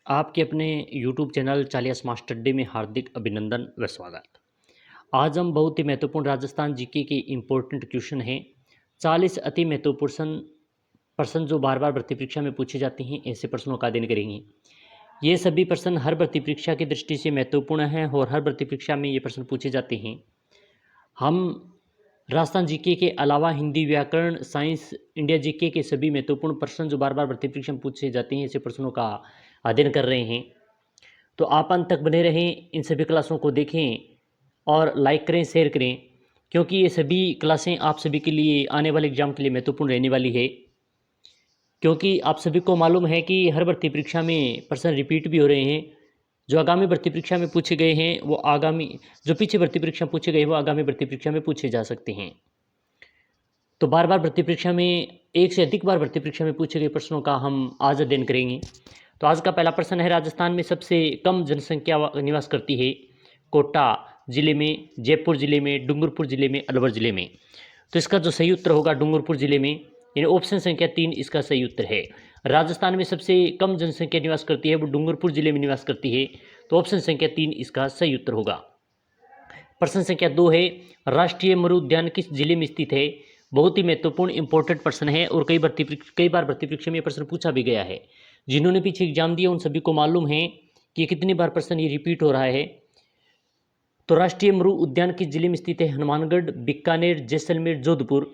आपके अपने YouTube channel चालियास master day में हार्दिक अभिनंदन व स्वागत। आज हम बहुत ही महत्वपूर्ण राजस्थान जीके के इम्पोर्टेंट क्वेश्चन हैं। 40 अति महत्वपूर्ण प्रश्न जो बार बार भर्ती परीक्षा में पूछे जाते हैं, ऐसे प्रश्नों का अध्ययन करेंगे। ये सभी प्रश्न हर भर्ती परीक्षा की दृष्टि से महत्वपूर्ण हैं और हर भर्ती परीक्षा में ये प्रश्न पूछे जाते हैं। हम राजस्थान जीके के अलावा हिंदी, व्याकरण, साइंस, इंडिया जीके के सभी महत्वपूर्ण प्रश्न जो बार बार भर्ती परीक्षा में पूछे जाते हैं, ऐसे प्रश्नों का अध्ययन कर रहे हैं। तो आप अंत तक बने रहें, इन सभी क्लासों को देखें और लाइक करें, शेयर करें, क्योंकि ये सभी क्लासें आप सभी के लिए आने वाले एग्जाम के लिए महत्वपूर्ण रहने वाली है। क्योंकि आप सभी को मालूम है कि हर भर्ती परीक्षा में प्रश्न रिपीट भी हो रहे हैं। जो आगामी भर्ती परीक्षा में पूछे गए हैं वो जो पीछे भर्ती परीक्षा पूछे गए वो आगामी भर्ती परीक्षा में पूछे जा सकते हैं। तो बार बार भर्ती परीक्षा में, एक से अधिक बार भर्ती परीक्षा में पूछे गए प्रश्नों का हम आज अध्ययन करेंगे। तो आज का पहला प्रश्न है, राजस्थान में सबसे कम जनसंख्या निवास करती है? कोटा जिले में, जयपुर जिले में, डूंगरपुर जिले में, अलवर जिले में। तो इसका जो सही उत्तर होगा डूंगरपुर जिले में, यानी ऑप्शन संख्या 3 इसका सही उत्तर है। राजस्थान में सबसे कम जनसंख्या निवास करती है वो डूंगरपुर जिले में निवास करती है, तो ऑप्शन संख्या 3 इसका सही उत्तर होगा। प्रश्न संख्या 2 है, राष्ट्रीय मरु उद्यान किस जिले में स्थित है? बहुत ही महत्वपूर्ण इंपॉर्टेंट प्रश्न है और कई बार भर्ती परीक्षा में यह प्रश्न पूछा भी गया है। जिन्होंने पीछे एग्जाम दिया उन सभी को मालूम है कि कितनी बार प्रश्न ये रिपीट हो रहा है। तो राष्ट्रीय मरु उद्यान किस जिले में स्थित है? हनुमानगढ़, बीकानेर, जैसलमेर, जोधपुर।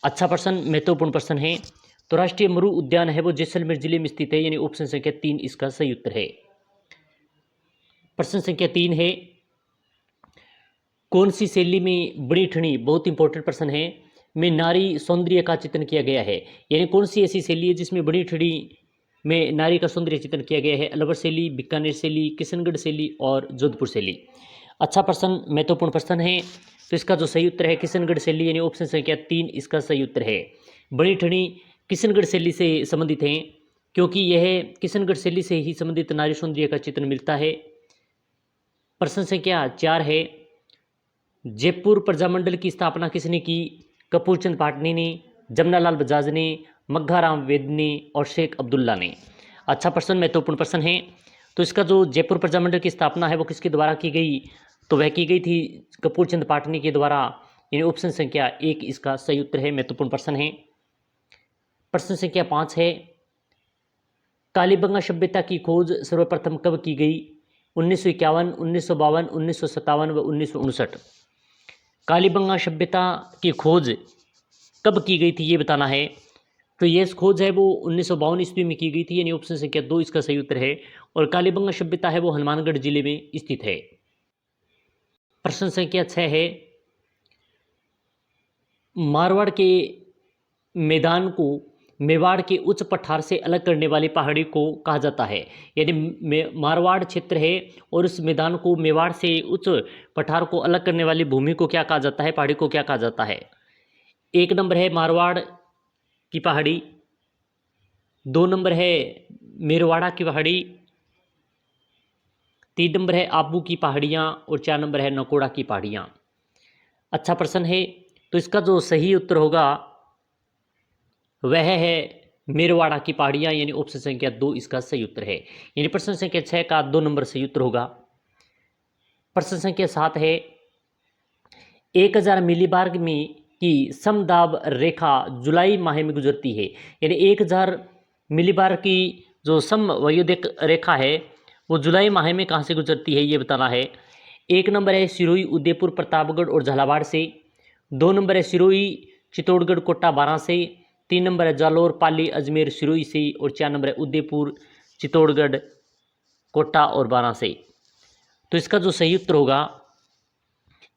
अच्छा प्रश्न, महत्वपूर्ण प्रश्न है। तो राष्ट्रीय मरु उद्यान है वो जैसलमेर जिले में स्थित है, यानी ऑप्शन संख्या 3 इसका सही उत्तर है। प्रश्न संख्या 3 है, कौन सी शैली में बड़ी ठनी, बहुत इंपॉर्टेंट प्रश्न है, में नारी सौंदर्य का चित्रण किया गया है? यानी कौन सी ऐसी शैली है जिसमें बड़ी ठनी में नारी का सौंदर्य चित्रण किया गया है? अलवर शैली, बीकानेर शैली, किशनगढ़ शैली और जोधपुर शैली। अच्छा प्रश्न, महत्वपूर्ण प्रश्न है। तो इसका जो सही उत्तर है किशनगढ़ शैली, यानी ऑप्शन संख्या 3 इसका सही उत्तर है। बड़ी ठनी किशनगढ़ शैली से संबंधित हैं, क्योंकि यह किशनगढ़ शैली से ही संबंधित नारी सौंदर्य का चित्रण मिलता है। प्रश्न संख्या 4 है, जयपुर प्रजामंडल की स्थापना किसने की? कपूरचंद पाटनी ने, जमनालाल बजाज ने, मग्घाराम वेद ने और शेख अब्दुल्ला ने। अच्छा प्रश्न, महत्वपूर्ण प्रश्न है। तो इसका जो जयपुर प्रजामंडल की स्थापना है वो किसके द्वारा की गई? तो वह की गई थी कपूरचंद पाटनी के द्वारा, यानी ऑप्शन संख्या 1 इसका सही उत्तर है। महत्वपूर्ण प्रश्न है। प्रश्न संख्या 5 है, कालीबंगा सभ्यता की खोज सर्वप्रथम कब की गई? 1951, 1952, 1957 व 1959। कालीबंगा सभ्यता की खोज कब की गई थी ये बताना है। तो ये खोज है वो 1952 ईस्वी में की गई थी, यानी ऑप्शन संख्या 2 इसका सही उत्तर है। और कालीबंगा सभ्यता है वो हनुमानगढ़ जिले में स्थित है। प्रश्न संख्या 6 है, मारवाड़ के मैदान को मेवाड़ के उच्च पठार से अलग करने वाली पहाड़ी को कहा जाता है? यानी मारवाड़ क्षेत्र है और उस मैदान को मेवाड़ से उच्च पठार को अलग करने वाली भूमि को क्या कहा जाता है, पहाड़ी को क्या कहा जाता है? 1 नंबर है मारवाड़ की पहाड़ी, 2 नंबर है मेरवाड़ा की पहाड़ी, 3 नंबर है आबू की पहाड़ियाँ और 4 नंबर है नकोड़ा की पहाड़ियाँ। अच्छा प्रश्न है। तो इसका जो सही उत्तर होगा वह है मेरवाड़ा की पहाड़ियाँ, यानी ऑप्शन संख्या 2 इसका सही उत्तर है। यानी प्रश्न संख्या 6 का 2 नंबर सही उत्तर होगा। प्रश्न संख्या 7 है, 1000 मिलीबार में की समदाब रेखा जुलाई माह में गुजरती है? यानी 1000 मिलीबार की जो समवयोदिक रेखा है वो जुलाई माह में कहाँ से गुजरती है ये बताना है। 1 नंबर है सिरोही, उदयपुर, प्रतापगढ़ और झालावाड़ से, 2 नंबर है सिरोही, चित्तौड़गढ़, कोटा, बारां से, 3 नंबर है जालौर, पाली, अजमेर, सिरोही से और 4 नंबर है उदयपुर, चित्तौड़गढ़, कोटा और बारां से। तो इसका जो सही उत्तर होगा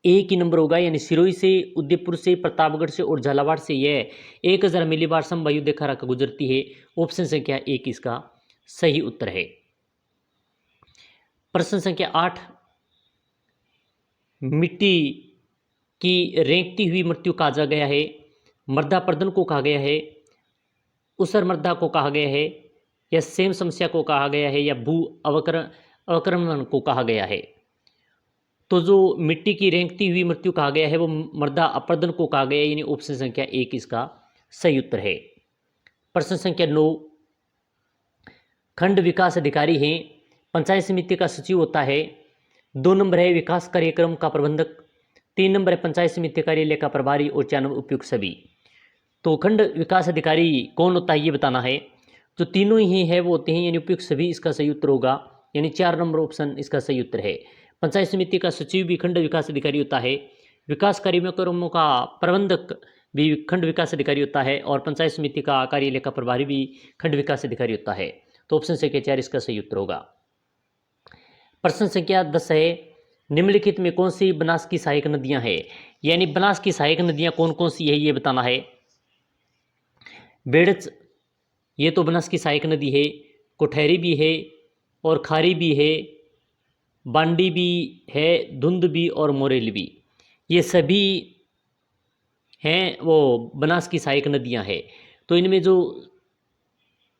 एक ही नंबर होगा, यानी सिरोही से, उदयपुर से, प्रतापगढ़ से और झालावाड़ से यह 1000 मिलीबार समवायुदिक रेखा गुजरती है। ऑप्शन संख्या 1 इसका सही उत्तर है। प्रश्न संख्या 8, मिट्टी की रेंगती हुई मृत्यु कहा गया है? मृदा पर्दन को कहा गया है, उसर मृदा को कहा गया है, या सेम समस्या को कहा गया है, या भू अवक्रमण को कहा गया है? तो जो मिट्टी की रेंगती हुई मृत्यु कहा गया है वो मृदा अपरदन को कहा गया है, यानी ऑप्शन संख्या 1 इसका सही उत्तर है। प्रश्न संख्या 9, खंड विकास अधिकारी हैं पंचायत समिति का सचिव होता है। 2 नंबर है विकास कार्यक्रम का प्रबंधक। 3 नंबर है पंचायत समिति कार्यालय का प्रभारी और 4 नंबर उपयुक्त सभी। तो खंड विकास अधिकारी कौन होता है ये बताना है। जो तीनों ही है वो होते हैं यानी उपयुक्त सभी इसका सही उत्तर होगा, यानी 4 नंबर ऑप्शन इसका सही उत्तर है। पंचायत समिति का सचिव भी खंड विकास अधिकारी होता है, विकास कार्यक्रमों का प्रबंधक भी खंड विकास अधिकारी होता है और पंचायत समिति का कार्यालय का प्रभारी भी खंड विकास अधिकारी होता है। तो ऑप्शन संख्या 4 इसका सही उत्तर होगा। प्रश्न संख्या 10 है निम्नलिखित में कौन सी बनास की सहायक नदियां हैं, यानी बनास की सहायक नदियां कौन कौन सी है ये बताना है। बेड़च ये तो बनास की सहायक नदी है, कोठैरी भी है और खारी भी है, बांडी भी है, धुंध भी और मोरेल भी, ये सभी हैं वो बनास की सहायक नदियां हैं। तो इनमें जो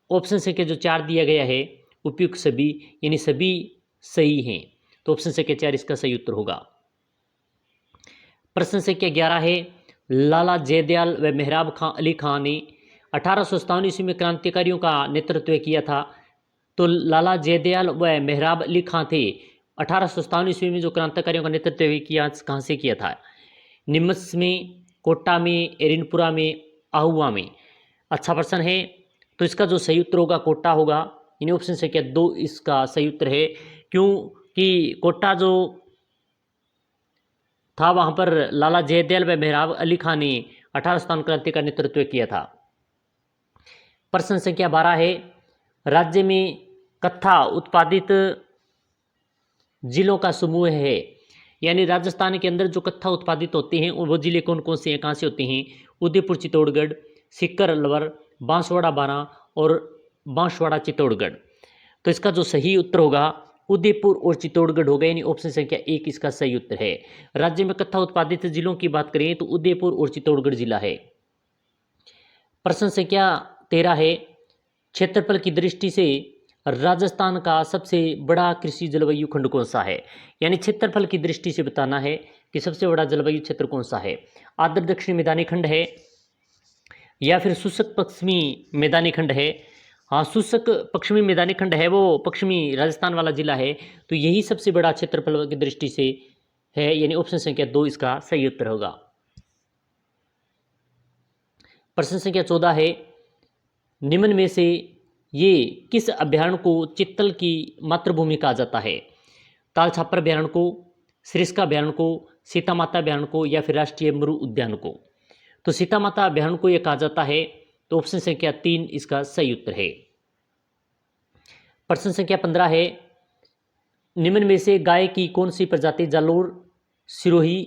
ऑप्शन संख्या जो 4 दिया गया है उपयुक्त सभी, यानी सभी सही हैं। तो ऑप्शन संख्या 4 इसका सही उत्तर होगा। प्रश्न संख्या 11 है लाला जयदयाल व मेहराब अली खां ने 1857 ईस्वी में क्रांतिकारियों का नेतृत्व किया था। तो लाला जयदयाल व मेहराब अली खां थे 1857 ईस्वी में जो क्रांतिकारियों का नेतृत्व किया, कहाँ से किया था। निमस में, कोटा में, एरिनपुरा में, आहुआ में। अच्छा प्रश्न है। तो इसका जो सही उत्तर होगा कोटा होगा, यानी ऑप्शन संख्या 2 इसका सही उत्तर है। क्योंकि कोटा जो था वहाँ पर लाला जयदयाल व मेहराब अली खां ने 1857 क्रांति का नेतृत्व किया था। प्रश्न संख्या 12 है राज्य में कत्था उत्पादित जिलों का समूह है, यानी राजस्थान के अंदर जो कत्था उत्पादित होते हैं वो जिले कौन कौन से हैं, कहाँ से होते हैं। उदयपुर, चित्तौड़गढ़, सीकर, अलवर, बांसवाड़ा, बारां और बांसवाड़ा, चित्तौड़गढ़। तो इसका जो सही उत्तर होगा उदयपुर और चित्तौड़गढ़ होगा, यानी ऑप्शन संख्या 1 इसका सही उत्तर है। राज्य में कत्था उत्पादित जिलों की बात करें तो उदयपुर और चित्तौड़गढ़ जिला है। प्रश्न संख्या 13 है क्षेत्रफल की दृष्टि से राजस्थान का सबसे बड़ा कृषि जलवायु खंड कौन सा है, यानी क्षेत्रफल की दृष्टि से बताना है कि सबसे बड़ा जलवायु क्षेत्र कौन सा है। आर्द्र दक्षिणी मैदानी खंड है या फिर शुष्क पश्चिमी मैदानी खंड है। हाँ, शुष्क पश्चिमी मैदानी खंड है, वो पश्चिमी राजस्थान वाला जिला है। तो यही सबसे बड़ा क्षेत्रफल की दृष्टि से है, यानी ऑप्शन संख्या 2 इसका सही उत्तर होगा। प्रश्न संख्या 14 है निम्न में से ये किस अभ्यारण्य को चित्तल की मातृभूमि कहा जाता है। ताल छापर अभ्यारण्य को, सरिस्का अभ्यारण्य को, सीता माता अभ्यारण्य को या फिर राष्ट्रीय मरु उद्यान को। तो सीता माता अभ्यारण्य को यह कहा जाता है। तो ऑप्शन संख्या 3 इसका सही उत्तर है। प्रश्न संख्या 15 है निम्न में से गाय की कौन सी प्रजाति जालोर, सिरोही,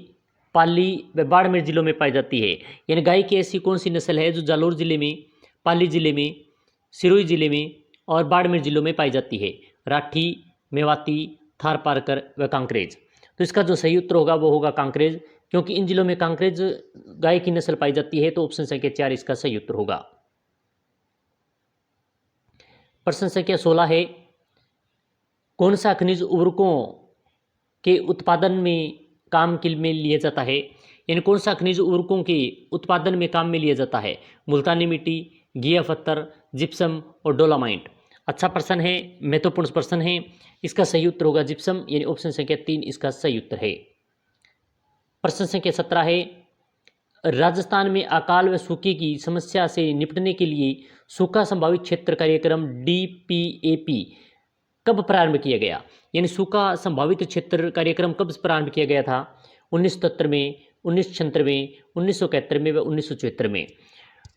पाली व बाड़मेर जिलों में पाई जाती है, यानी गाय की ऐसी कौन सी नस्ल है जो जालोर जिले में, पाली जिले में, सिरोही जिले में और बाड़मेर जिलों में पाई जाती है। राठी, मेवाती, थारपारकर व कांकरेज। तो इसका जो सही उत्तर होगा वो होगा कांकरेज, क्योंकि इन जिलों में कांकरेज गाय की नस्ल पाई जाती है। तो ऑप्शन संख्या 4 इसका सही उत्तर होगा। प्रश्न संख्या 16 है कौन सा खनिज उर्वरकों के उत्पादन में काम में लिया जाता है, यानी कौन सा खनिज उर्वरकों के उत्पादन में काम में लिया जाता है। मुल्तानी मिट्टी, घिया पत्थर, जिप्सम और डोलामाइट। अच्छा प्रश्न है, महत्वपूर्ण प्रश्न है। इसका सही उत्तर होगा जिप्सम, यानी ऑप्शन संख्या 3 इसका सही उत्तर है। प्रश्न संख्या 17 है राजस्थान में अकाल व सूखे की समस्या से निपटने के लिए सूखा संभावित क्षेत्र कार्यक्रम DPAP कब प्रारंभ किया गया, यानी सूखा संभावित क्षेत्र कार्यक्रम कब प्रारंभ किया गया था। 1977 में, 1996 में, 1971 में व 1974 में।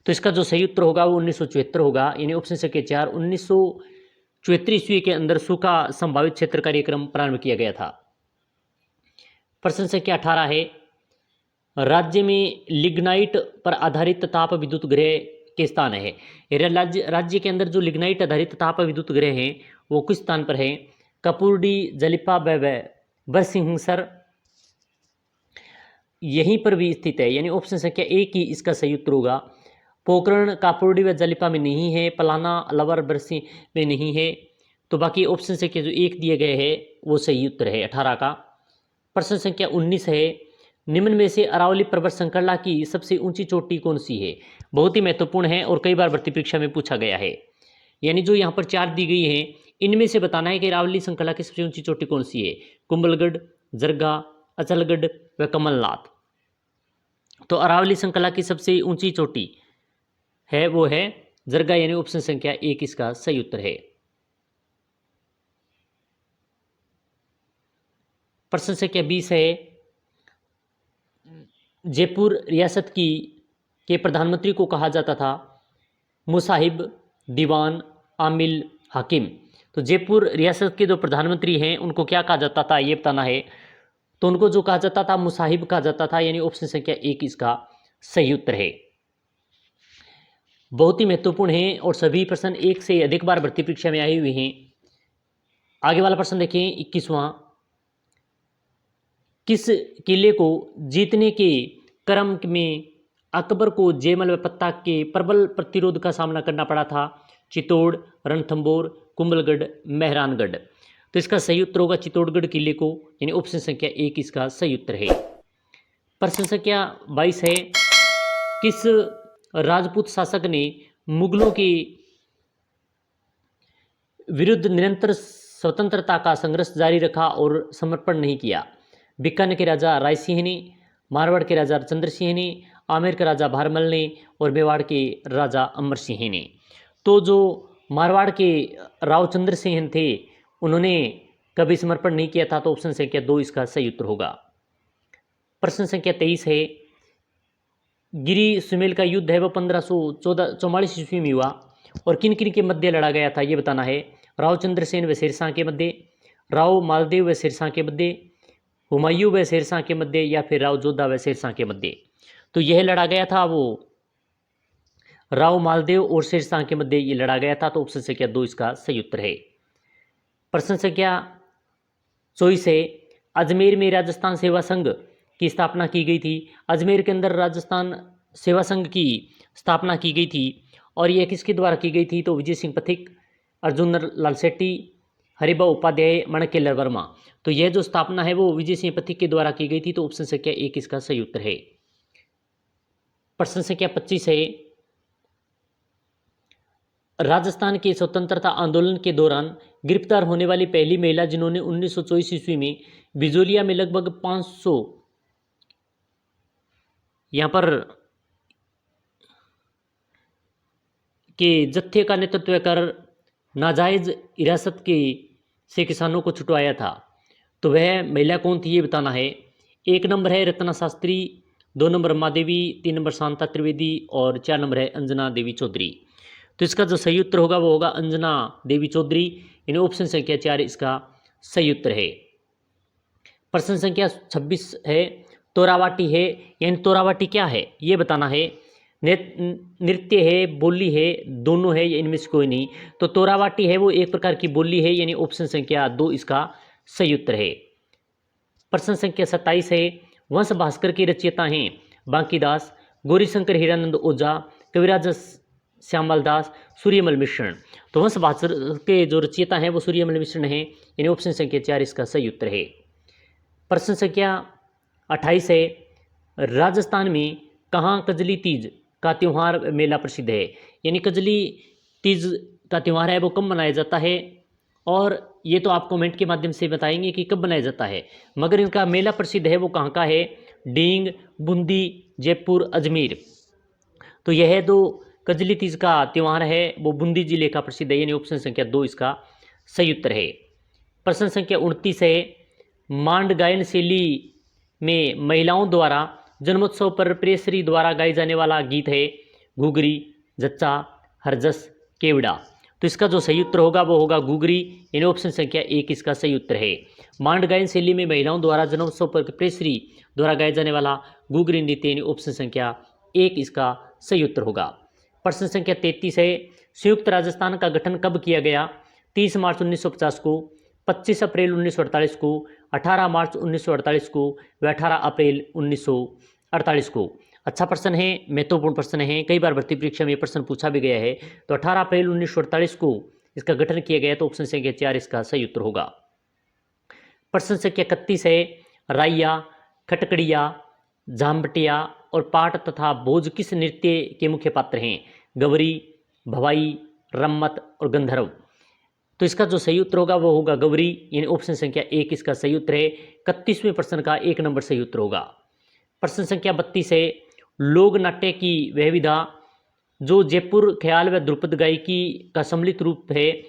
तो इसका जो सही उत्तर होगा वो 1974 होगा, यानी ऑप्शन संख्या 4 1974 ईस्वी के अंदर सूखा संभावित क्षेत्र कार्यक्रम प्रारंभ किया गया था। प्रश्न संख्या 18 है राज्य में लिग्नाइट पर आधारित ताप विद्युत गृह के स्थान है। राज्य के अंदर जो लिग्नाइट आधारित ताप विद्युत गृह हैं वो किस स्थान पर है। कपूरडी, जलिपा, बरसिंहसर यहीं पर भी स्थित है, यानी ऑप्शन संख्या 1 ही इसका सही उत्तर होगा। पोखरण, कापुरडी व जलिपा में नहीं है, पलाना, अलवर, बरसी में नहीं है। तो बाकी ऑप्शन संख्या जो 1 दिए गए हैं वो सही उत्तर है 18 का। प्रश्न संख्या 19 है निम्न में से अरावली पर्वत श्रृंखला की सबसे ऊंची चोटी कौन सी है। बहुत ही महत्वपूर्ण है और कई बार भर्ती परीक्षा में पूछा गया है। यानी जो यहाँ पर 4 दी गई हैं इनमें से बताना है कि अरावली श्रृंखला की सबसे ऊंची चोटी कौन सी है? कुंभलगढ़, जरगा, अचलगढ़ व कमलनाथ। तो अरावली श्रृंखला की सबसे ऊंची चोटी है वो है जरगा, यानी ऑप्शन संख्या 1 इसका सही उत्तर है। प्रश्न संख्या 20 है, जयपुर रियासत की के प्रधानमंत्री को कहा जाता था मुसाहिब, दीवान, आमिल, हाकिम। तो जयपुर रियासत के जो प्रधानमंत्री हैं उनको क्या कहा जाता था ये बताना है। तो उनको जो कहा जाता था मुसाहिब कहा जाता था, यानी ऑप्शन संख्या 1 इसका सही उत्तर है। बहुत ही महत्वपूर्ण है और सभी प्रश्न एक से अधिक बार भर्ती परीक्षा में आए हुए हैं। आगे वाला प्रश्न देखें 21वां, किस किले को जीतने के क्रम में अकबर को जयमल व पत्ता के प्रबल प्रतिरोध का सामना करना पड़ा था? चित्तौड़, रणथंभौर, कुंभलगढ़, मेहरानगढ़। तो इसका सही उत्तर होगा चित्तौड़गढ़ किले को, यानी ऑप्शन संख्या 1 इसका सही उत्तर है। प्रश्न संख्या 22 है, किस राजपूत शासक ने मुगलों के विरुद्ध निरंतर स्वतंत्रता का संघर्ष जारी रखा और समर्पण नहीं किया? बीकानेर के राजा राय सिंह ने, मारवाड़ के राजा चंद्र सिंह ने, आमेर के राजा भारमल ने और मेवाड़ के राजा अमर सिंह ने। तो जो मारवाड़ के राव चंद्र सिंह थे उन्होंने कभी समर्पण नहीं किया था, तो ऑप्शन संख्या 2 इसका सही उत्तर होगा। प्रश्न संख्या 23 है, गिरी सुमेल का युद्ध है वो 1544 ईस्वी में हुआ और किन किन के मध्य लड़ा गया था ये बताना है। राव चंद्रसेन व शेरशाह के मध्य, राव मालदेव व शेरशाह के मध्य, हुमायूं व शेरशाह के मध्य, या फिर राव जोधा व शेरशाह के मध्य। तो यह लड़ा गया था वो राव मालदेव और शेरशाह के मध्य ये लड़ा गया था, तो ऑप्शन संख्या 2 इसका सही उत्तर है। प्रश्न संख्या 24 है, अजमेर में राजस्थान सेवा संघ की स्थापना की गई थी। अजमेर के अंदर राजस्थान सेवा संघ की स्थापना की गई थी और यह किसके द्वारा की गई थी? तो विजय सिंह पथिक, अर्जुन लाल शेट्टी, हरिभाऊ उपाध्याय, मणकेलर वर्मा। तो यह जो स्थापना है वो विजय सिंह पथिक के द्वारा की गई थी, तो ऑप्शन संख्या 1 इसका सही उत्तर है। प्रश्न संख्या 25 है, राजस्थान के स्वतंत्रता आंदोलन के दौरान गिरफ्तार होने वाली पहली महिला जिन्होंने 1924 ईस्वी में बिजोलिया में लगभग 500 यहाँ पर के जत्थे का नेतृत्व कर नाजायज हिरासत के से किसानों को छुटवाया था, तो वह महिला कौन थी ये बताना है। 1 नंबर है रत्ना शास्त्री, 2 नंबर मादेवी, 3 नंबर शांता त्रिवेदी और 4 नंबर है अंजना देवी चौधरी। तो इसका जो सही उत्तर होगा वो होगा अंजना देवी चौधरी, यानी ऑप्शन संख्या 4 इसका सही उत्तर है। प्रश्न संख्या 26 है, तोरावाटी है, यानी तोरावाटी क्या है ये बताना है। नृत्य है, बोली है, दोनों है या इनमें से कोई नहीं? तो तोरावाटी है वो एक प्रकार की बोली है, यानी ऑप्शन संख्या 2 इसका सही उत्तर है। प्रश्न संख्या 27 है, वंश भास्कर की रचयिता हैं बांकीदास, गौरीशंकर हीरानंद ओझा, कविराज श्यामल दास, सूर्यमल मिश्रण। तो वंश भास्कर के जो रचयिता हैं वो सूर्यमल मिश्रण हैं, यानी ऑप्शन संख्या 4 इसका सही उत्तर है। प्रश्न संख्या 28 है, राजस्थान में कहाँ कजली तीज का त्यौहार मेला प्रसिद्ध है? यानी कजली तीज का त्यौहार है वो कब मनाया जाता है, और ये तो आप कमेंट के माध्यम से बताएंगे कि कब मनाया जाता है, मगर इनका मेला प्रसिद्ध है वो कहाँ का है? डींग, बूंदी, जयपुर, अजमेर। तो यह जो कजली तीज का त्यौहार है वो बूंदी जिले का प्रसिद्ध है, यानी ऑप्शन संख्या 2 इसका सही उत्तर है। प्रश्न संख्या 29 है, मांड गायन शैली में महिलाओं द्वारा जन्मोत्सव पर प्रेसरी द्वारा गाए जाने वाला गीत है घुघरी, जच्चा, हरजस, केवड़ा। तो इसका जो सही उत्तर होगा वो होगा घुघरी, यानी ऑप्शन संख्या 1 इसका सही उत्तर है। मांड गायन शैली में महिलाओं द्वारा जन्मोत्सव पर प्रेसरी द्वारा गाए जाने वाला घुघरी नृत्य, यानी ऑप्शन संख्या 1 इसका सही उत्तर होगा। प्रश्न संख्या 33 है, संयुक्त राजस्थान का गठन कब किया गया? 30 मार्च 1950 को, 25 अप्रैल 1948 को, 18 मार्च 1948 को व 18 अप्रैल 1948 को। अच्छा प्रश्न है, महत्वपूर्ण प्रश्न है, कई बार भर्ती परीक्षा में ये प्रश्न पूछा भी गया है। तो 18 अप्रैल 1948 को इसका गठन किया गया, तो ऑप्शन संख्या 4 इसका सही उत्तर होगा। प्रश्न संख्या 31 है, राइया, खटकड़िया, झांबटिया और पाट तथा भोज किस नृत्य के मुख्य पात्र हैं? गवरी, भवाई, रम्मत और गंधर्व। तो तो इसका जो सही उत्तर होगा वो होगा गौरी, यानी ऑप्शन संख्या 1 इसका सही उत्तर है। 31वें प्रश्न का 1 नंबर सही उत्तर होगा। प्रश्न संख्या 32 है, लोक नाट्य की वह विधा जो जयपुर ख्याल व ध्रुपद गायकी का सम्मिलित रूप है,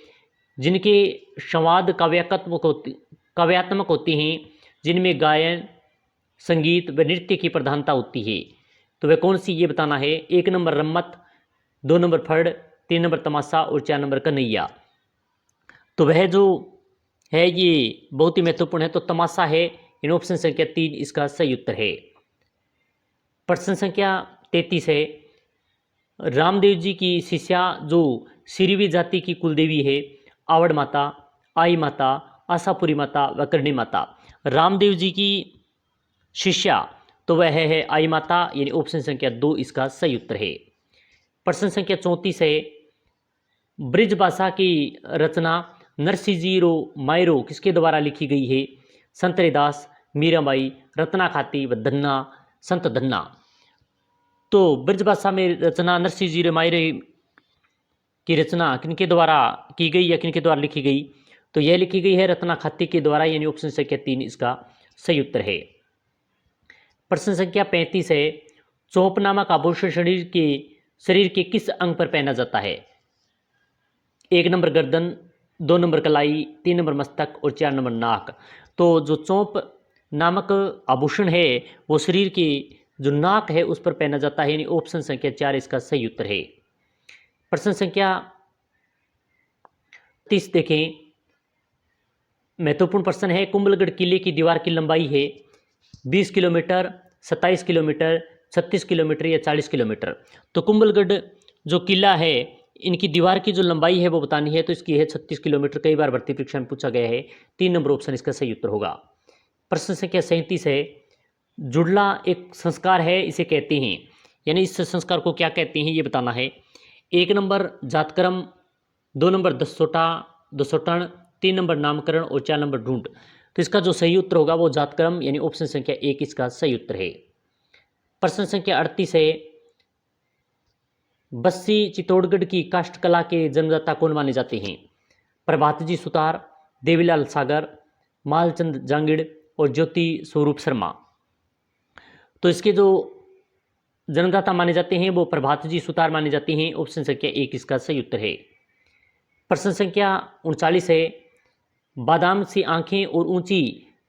जिनके संवाद काव्यात्मक होते हैं, जिनमें गायन, संगीत व नृत्य की प्रधानता होती है, तो वह कौन सी ये बताना है। 1 नंबर रम्मत, 2 नंबर फड़, 3 नंबर तमाशा और 4 नंबर कन्हैया। तो वह जो है ये बहुत ही महत्वपूर्ण है, तो तमाशा है, इन ऑप्शन संख्या 3 इसका सही उत्तर है। प्रश्न संख्या 33 है, रामदेव जी की शिष्या जो सिरवी जाति की कुलदेवी है, आवड़ माता, आई माता, आशापुरी माता व करणी माता। रामदेव जी की शिष्या तो वह है आई माता, यानी ऑप्शन संख्या 2 इसका सही उत्तर है। प्रश्न संख्या 34 है, ब्रिज भाषा की रचना नरसिंह मायरो किसके द्वारा लिखी गई है। संत रैदास, मीराबाई, रत्ना खाती व धन्ना, संत धन्ना। तो ब्रज भाषा में रचना नरसिंह मायरे की रचना किनके द्वारा की गई या किनके द्वारा लिखी गई, तो यह लिखी गई है रत्ना खाती के द्वारा, यानी ऑप्शन संख्या 3 इसका सही उत्तर है। प्रश्न संख्या 35 है, चौप नामक आभूषण शरीर के किस अंग पर पहना जाता है। 1 नंबर गर्दन, 2 नंबर कलाई, 3 नंबर मस्तक और 4 नंबर नाक। तो जो चौप नामक आभूषण है वो शरीर की जो नाक है उस पर पहना जाता है, यानी ऑप्शन संख्या 4 इसका सही उत्तर है। प्रश्न संख्या 30 देखें, महत्वपूर्ण प्रश्न है, कुंभलगढ़ किले की दीवार की लंबाई है 20 किलोमीटर, 27 किलोमीटर, 36 किलोमीटर या 40 किलोमीटर। तो कुंभलगढ़ जो किला है इनकी दीवार की जो लंबाई है वो बतानी है, तो इसकी है 36 किलोमीटर। कई बार भर्ती परीक्षा में पूछा गया है। 3 नंबर ऑप्शन इसका सही उत्तर होगा। प्रश्न संख्या 37 है, जुड़ला एक संस्कार है, इसे कहते हैं, यानी इस संस्कार को क्या कहते हैं ये बताना है। 1 नंबर जातकर्म, 2 नंबर दसोटन, 3 नंबर नामकरण और 4 नंबर ढूंढ। तो इसका जो सही उत्तर होगा वो जातकर्म, यानी ऑप्शन संख्या 1 इसका सही उत्तर है। प्रश्न संख्या 38 है, बस्सी चित्तौड़गढ़ की काष्ठ कला के जन्मदाता कौन माने जाते हैं। प्रभात जी सुतार, देवीलाल सागर, मालचंद जांगिड़ और ज्योति स्वरूप शर्मा। तो इसके जो जन्मदाता माने जाते हैं वो प्रभात जी सुतार माने जाते हैं, ऑप्शन संख्या 1 इसका सही उत्तर है। प्रश्न संख्या 39 है, बादाम सी आंखें और ऊंची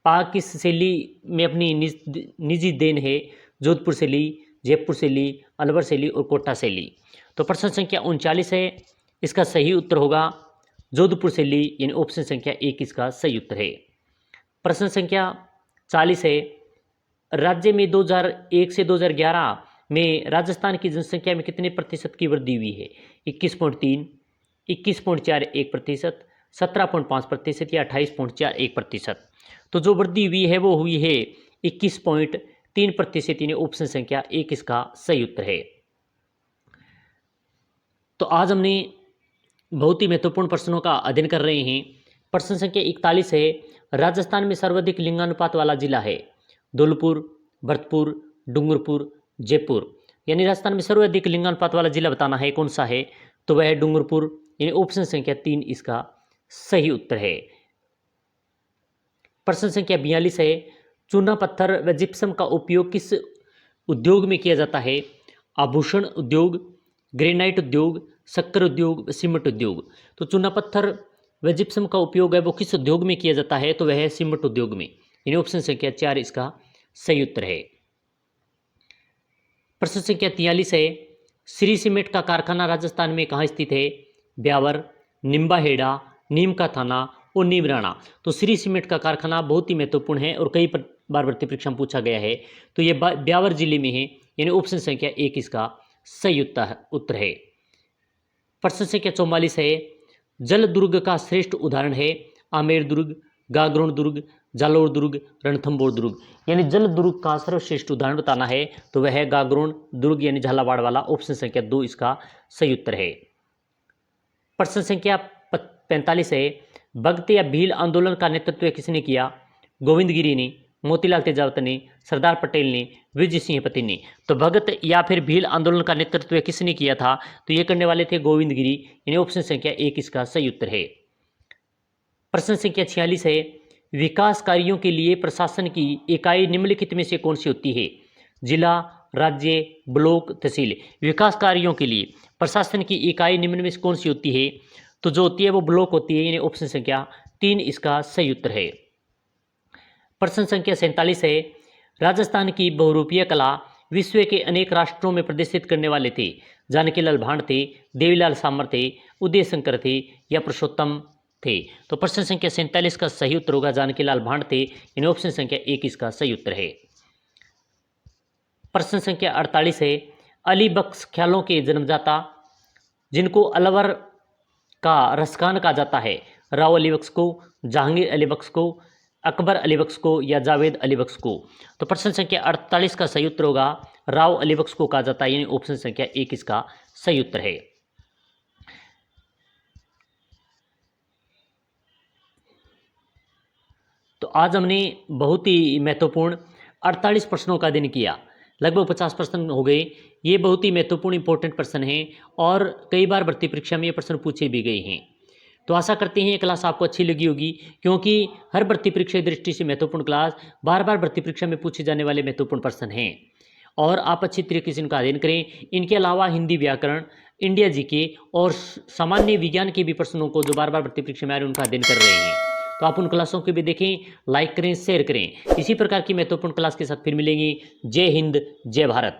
पाग किस शैली में अपनी निजी देन है। जोधपुर शैली, जयपुर शैली, अलवर शैली और कोटा शैली। तो प्रश्न संख्या 39 है, इसका सही उत्तर होगा जोधपुर शैली, यानी ऑप्शन संख्या 1 इसका सही उत्तर है। प्रश्न संख्या 40 है, राज्य में 2001 से 2011 में राजस्थान की जनसंख्या में कितने प्रतिशत की वृद्धि हुई है। 21.3, 21.41%, 17.5% या 28.41%। तो जो वृद्धि हुई है वो हुई है 21.3%, यानी ऑप्शन संख्या 1 इसका सही उत्तर है। तो आज हमने बहुत ही महत्वपूर्ण प्रश्नों का अध्ययन कर रहे हैं। प्रश्न संख्या 41 है, राजस्थान में सर्वाधिक लिंगानुपात वाला जिला है। धौलपुर, भरतपुर, डूंगरपुर, जयपुर। यानी राजस्थान में सर्वाधिक लिंगानुपात वाला जिला बताना है, कौन सा है, तो वह है डूंगरपुर, यानी ऑप्शन संख्या 3 इसका सही उत्तर है। प्रश्न संख्या 42 है, चूना पत्थर व जिप्सम का उपयोग किस उद्योग में किया जाता है। आभूषण उद्योग, ग्रेनाइट उद्योग, शक्कर उद्योग, सीमेंट उद्योग। तो चूना पत्थर व जिप्सम का उपयोग है वो किस उद्योग में किया जाता है, तो वह है सीमेंट उद्योग में, यानी ऑप्शन संख्या 4 इसका सही उत्तर है। प्रश्न संख्या 43 है, श्री सीमेंट का कारखाना राजस्थान में कहाँ स्थित है। ब्यावर, निम्बाहेड़ा, नीम का थाना और नीमराणा। तो श्री सीमेंट का कारखाना बहुत ही महत्वपूर्ण है और कई बार भर्ती परीक्षा में पूछा गया है। तो ये ब्यावर जिले में है, यानी ऑप्शन संख्या 1 इसका सही उत्तर है। प्रश्न संख्या 44 है, जल दुर्ग का श्रेष्ठ उदाहरण है। आमेर दुर्ग, गागरोन दुर्ग, जालोर दुर्ग, रणथंभौर दुर्ग। यानी जल दुर्ग का सर्वश्रेष्ठ उदाहरण बताना है, तो वह है गागरोन दुर्ग, यानी झालावाड़ वाला, ऑप्शन संख्या 2 इसका सही उत्तर है। प्रश्न संख्या 45 है, भगत या भील आंदोलन का नेतृत्व किसने किया। गोविंद गिरी ने, मोतीलाल तेजावत ने, सरदार पटेल ने, विजय सिंह पति ने। तो भगत या फिर भील आंदोलन का नेतृत्व किसने किया था, तो ये करने वाले थे गोविंद गिरी, यानी ऑप्शन संख्या 1 इसका सही उत्तर है। प्रश्न संख्या 46 है, विकास कार्यों के लिए प्रशासन की इकाई निम्नलिखित में से कौन सी होती है? जिला, राज्य, ब्लॉक, तहसील। विकास कार्यों के लिए प्रशासन की इकाई निम्न में से कौन सी होती है? तो जो होती है वो ब्लॉक होती है, यानी ऑप्शन संख्या 3 इसका सही उत्तर है। प्रश्न संख्या 47 है, राजस्थान की बहुरूपीय कला विश्व के अनेक राष्ट्रों में प्रदर्शित करने वाले थे। जानकीलाल भांड थे, देवीलाल सामर थे, उदय शंकर थे या पुरुषोत्तम थे? तो प्रश्न संख्या 47 का सही उत्तर होगा जानकीलाल भांड थे, यानी ऑप्शन संख्या 1 इसका सही उत्तर है। प्रश्न संख्या 48 है, अली बख्श ख्यालों के जन्मदाता जिनको अलवर का रसखान कहा जाता है, राव अली बख्श को, जहांगीर अली बख्श को, अकबर अली बख्श को या जावेद अली बख्श को? तो प्रश्न संख्या 48 का सही उत्तर होगा राव अली बख्श को कहा जाता है, यानी ऑप्शन संख्या 1 इसका सही उत्तर है। तो आज हमने बहुत ही महत्वपूर्ण 48 प्रश्नों का अध्ययन किया, लगभग 50 प्रश्न हो गए। ये बहुत ही महत्वपूर्ण इंपॉर्टेंट प्रश्न हैं और कई बार भर्ती परीक्षा में ये प्रश्न पूछे भी गए हैं। तो आशा करते हैं ये क्लास आपको अच्छी लगी होगी, क्योंकि हर भर्ती परीक्षा की दृष्टि से महत्वपूर्ण क्लास, बार बार भर्ती परीक्षा में पूछे जाने वाले महत्वपूर्ण प्रश्न हैं और आप अच्छी तरीके से इनका अध्ययन करें। इनके अलावा हिंदी व्याकरण, इंडिया जीके और सामान्य विज्ञान के भी प्रश्नों को जो बार बार भर्ती परीक्षा में आ रहे हैं उनका अध्ययन कर रहे हैं। तो आप उन क्लासों को भी देखें, लाइक करें, शेयर करें। इसी प्रकार की महत्वपूर्ण क्लास के साथ फिर मिलेंगे। जय हिंद, जय भारत।